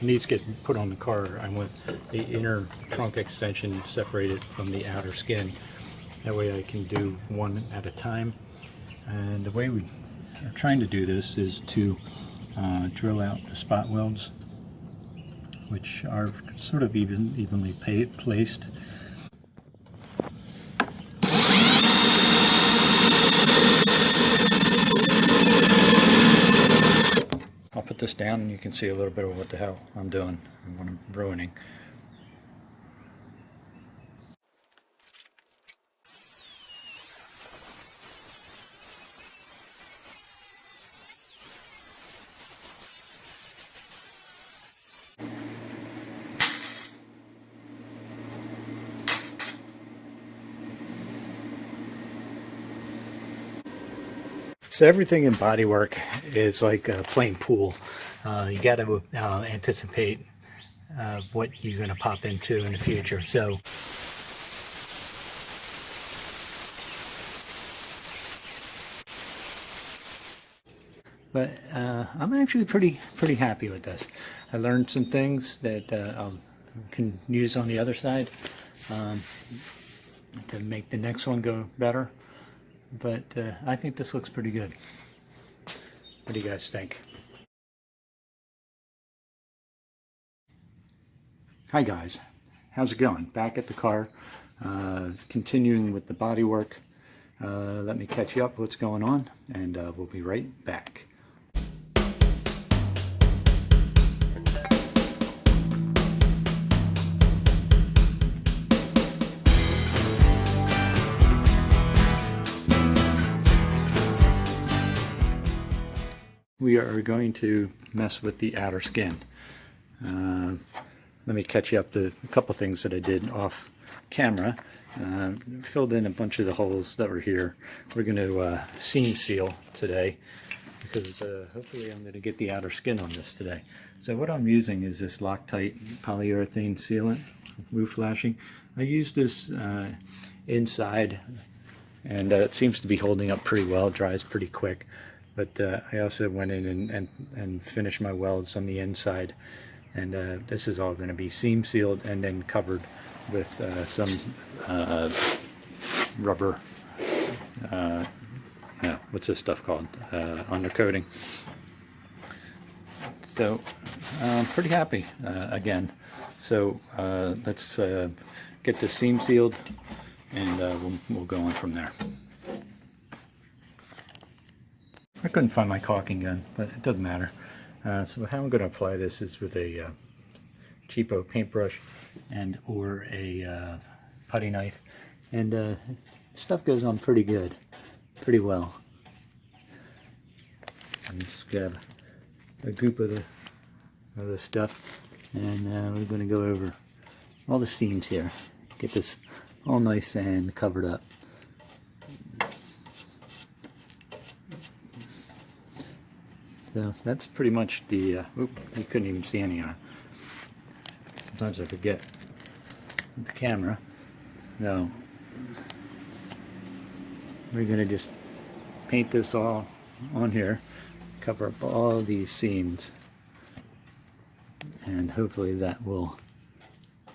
needs to get put on the car. I want the inner trunk extension separated from the outer skin. That way I can do one at a time. And the way we are trying to do this is to drill out the spot welds, which are sort of evenly placed. I'll put this down and you can see a little bit of what the hell I'm doing and what I'm ruining. So everything in bodywork is like playing pool. You got to anticipate what you're going to pop into in the future. So but I'm actually pretty happy with this. I learned some things that I can use on the other side to make the next one go better. But I think this looks pretty good. What do you guys think? Hi guys, how's it going? Back at the car, continuing with the body work. Let me catch you up what's going on, and we'll be right back. We are going to mess with the outer skin. Let me catch you up to a couple things that I did off camera. Filled in a bunch of the holes that were here. We're going to seam seal today because hopefully I'm going to get the outer skin on this today. So what I'm using is this Loctite polyurethane sealant, roof flashing. I used this inside, and it seems to be holding up pretty well. It dries pretty quick. But I also went in and finished my welds on the inside, and this is all going to be seam sealed and then covered with some rubber, no, what's this stuff called, undercoating. So I'm pretty happy again. So let's get this seam sealed, and we'll go on from there. I couldn't find my caulking gun, but it doesn't matter. So how I'm going to apply this is with a cheapo paintbrush and or a putty knife, and stuff goes on pretty good, pretty well. And just grab a goop of the stuff, and we're going to go over all the seams here, get this all nice and covered up. So that's pretty much the, oop, you couldn't even see any on it. Sometimes I forget with the camera. No, we're going to just paint this all on here, cover up all these seams, and hopefully that will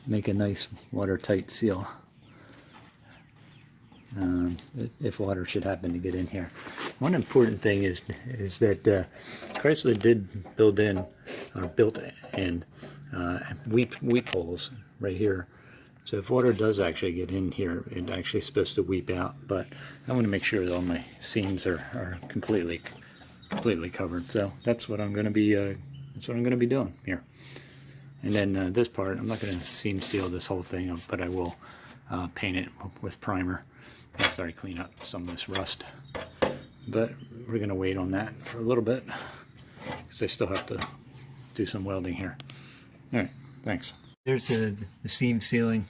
make a nice watertight seal. If water should happen to get in here. One important thing is that Chrysler did built in weep holes right here. So if water does actually get in here, it's actually supposed to weep out. But I want to make sure that all my seams are completely covered. So that's what I'm going to be doing here. And then this part, I'm not going to seam seal this whole thing, but I will paint it with primer after I clean up some of this rust. But we're going to wait on that for a little bit because I still have to do some welding here. All right, thanks. There's the seam sealing.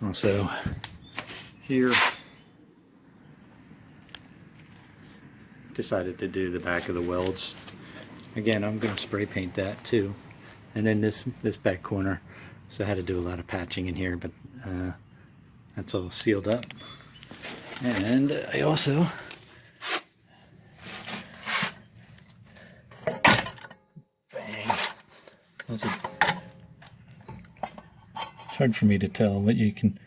Also here, decided to do the back of the welds. Again, I'm going to spray paint that too. And then this back corner, so I had to do a lot of patching in here, but that's all sealed up. And I also hard for me to tell what you can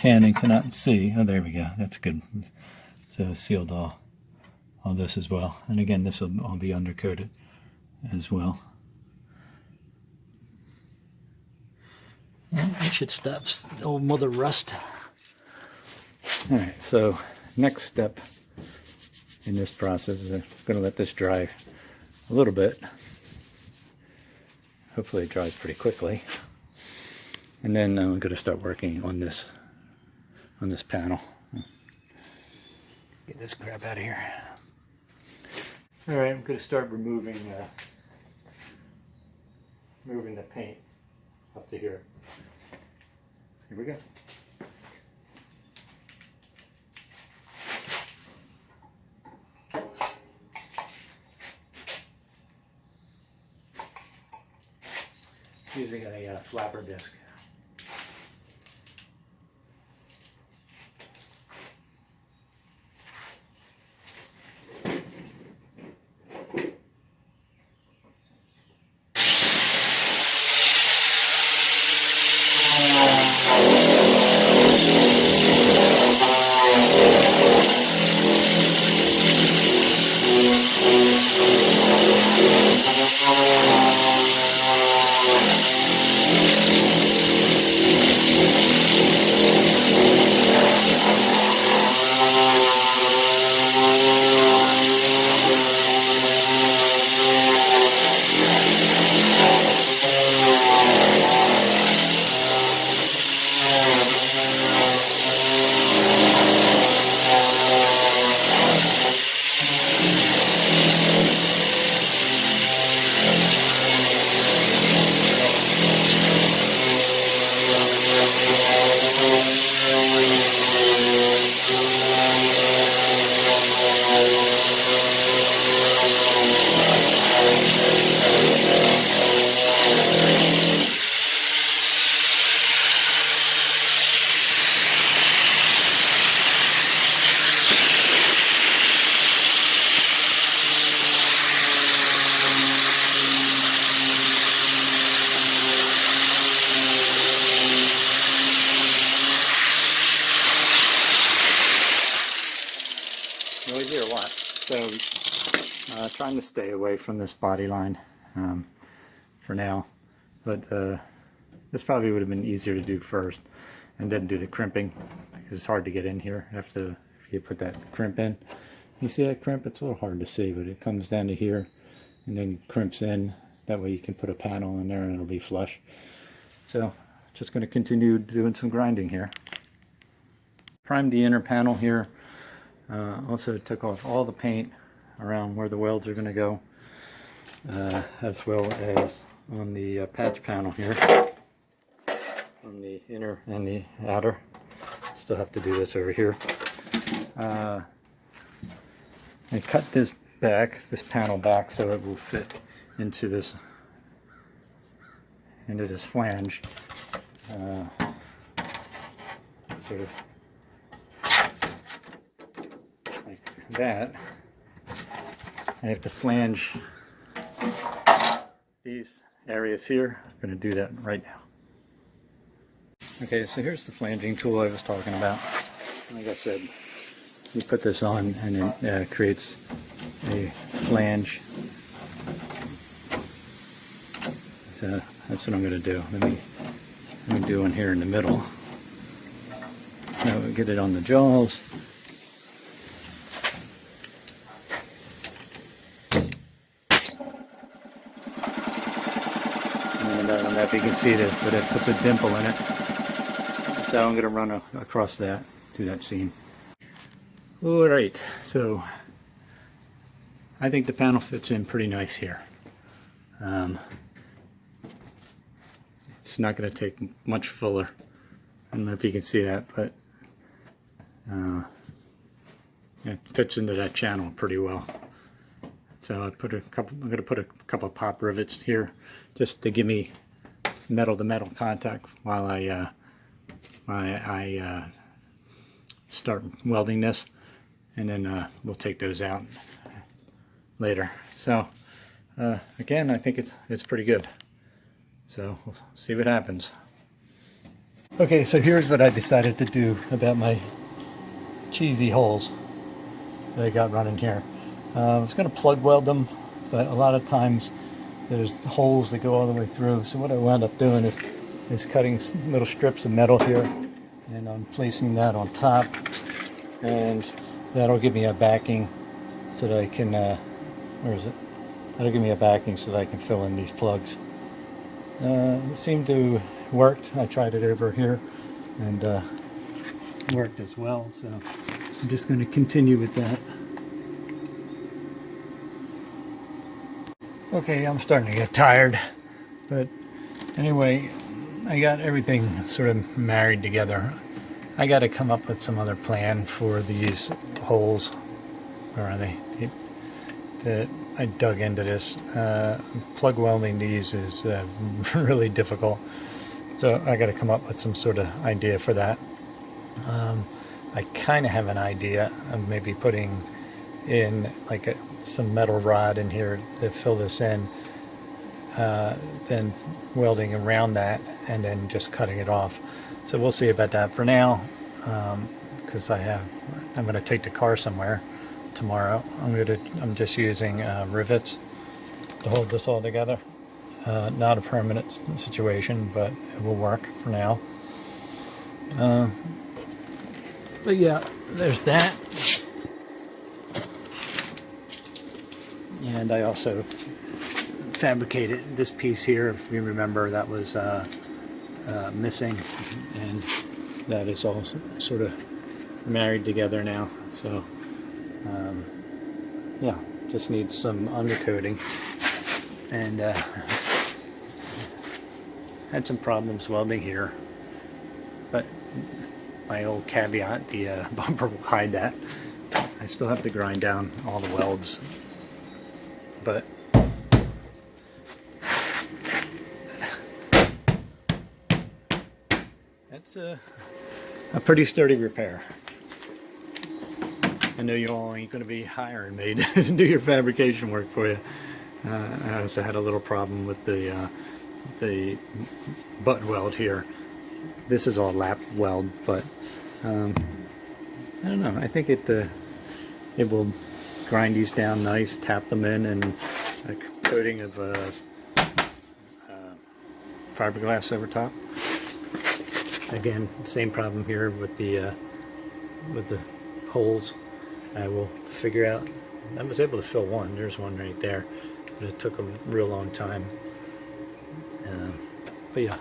and cannot see. Oh, there we go. That's good. So sealed all this as well. And again, this will all be undercoated as well. Well, I should stop old mother rust. All right, so next step in this process is I'm going to let this dry a little bit. Hopefully it dries pretty quickly. And then I'm going to start working on this panel. Get this crap out of here. All right, I'm going to start moving the paint up to here. Here we go. Using a flapper disc. Noisy or what? So trying to stay away from this body line for now, but this probably would have been easier to do first and then do the crimping, because it's hard to get in here after if you put that crimp in. You see that crimp? It's a little hard to see, but it comes down to here and then crimps in. That way you can put a panel in there and it'll be flush. So just going to continue doing some grinding here. Primed the inner panel here. Also took off all the paint around where the welds are going to go, as well as on the patch panel here, on the inner and the outer. Still have to do this over here. I cut this panel back, so it will fit into this flange, sort of like that. I have to flange these areas here. I'm going to do that right now. Okay, so here's the flanging tool I was talking about. Like I said, you put this on and it creates a flange. So that's what I'm going to do. Let me do one here in the middle. Now we'll get it on the jaws. And I don't know if you can see this, but it puts a dimple in it. So I'm going to run across that, to that seam. Alright, so I think the panel fits in pretty nice here. It's not going to take much fuller. I don't know if you can see that, but it fits into that channel pretty well. So I'm going to put a couple pop rivets here just to give me metal to metal contact while I start welding this, and then we'll take those out later. So again, I think it's pretty good. So we'll see what happens. Okay, so here's what I decided to do about my cheesy holes that I got running here. I was going to plug weld them, but a lot of times there's holes that go all the way through. So what I wound up doing is cutting little strips of metal here, and I'm placing that on top, and that'll give me a backing so that I can, where is it? That'll give me a backing so that I can fill in these plugs. It seemed to worked. I tried it over here and worked as well, so I'm just going to continue with that. Okay, I'm starting to get tired, but anyway, I got everything sort of married together. I got to come up with some other plan for these holes. Where are they? That I dug into this. Plug welding these is really difficult, so I got to come up with some sort of idea for that. I kind of have an idea of maybe putting in like some metal rod in here to fill this in, then welding around that and then just cutting it off. So we'll see about that for now, because I'm going to take the car somewhere tomorrow. I'm just using rivets to hold this all together. Not a permanent situation, but it will work for now. But yeah, there's that. And I also fabricated this piece here. If you remember, that was missing, and that is all sort of married together now. So yeah, just needs some undercoating, and had some problems welding here, but my old caveat, the bumper will hide that. I still have to grind down all the welds, but that's a pretty sturdy repair. I know you all ain't going to be hiring me to do your fabrication work for you. I also had a little problem with the butt weld here. This is all lap weld, but I don't know. I think it will grind these down nice, tap them in, and a coating of fiberglass over top. Again, same problem here with the holes. I will figure out. I was able to fill one. There's one right there, but it took a real long time. But yeah,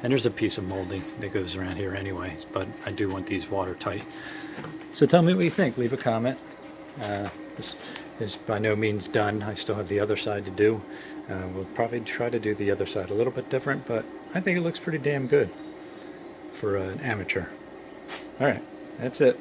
and there's a piece of molding that goes around here anyway, but I do want these watertight. So tell me what you think. Leave a comment. This is by no means done. I still have the other side to do. We'll probably try to do the other side a little bit different, but I think it looks pretty damn good for an amateur. All right, that's it.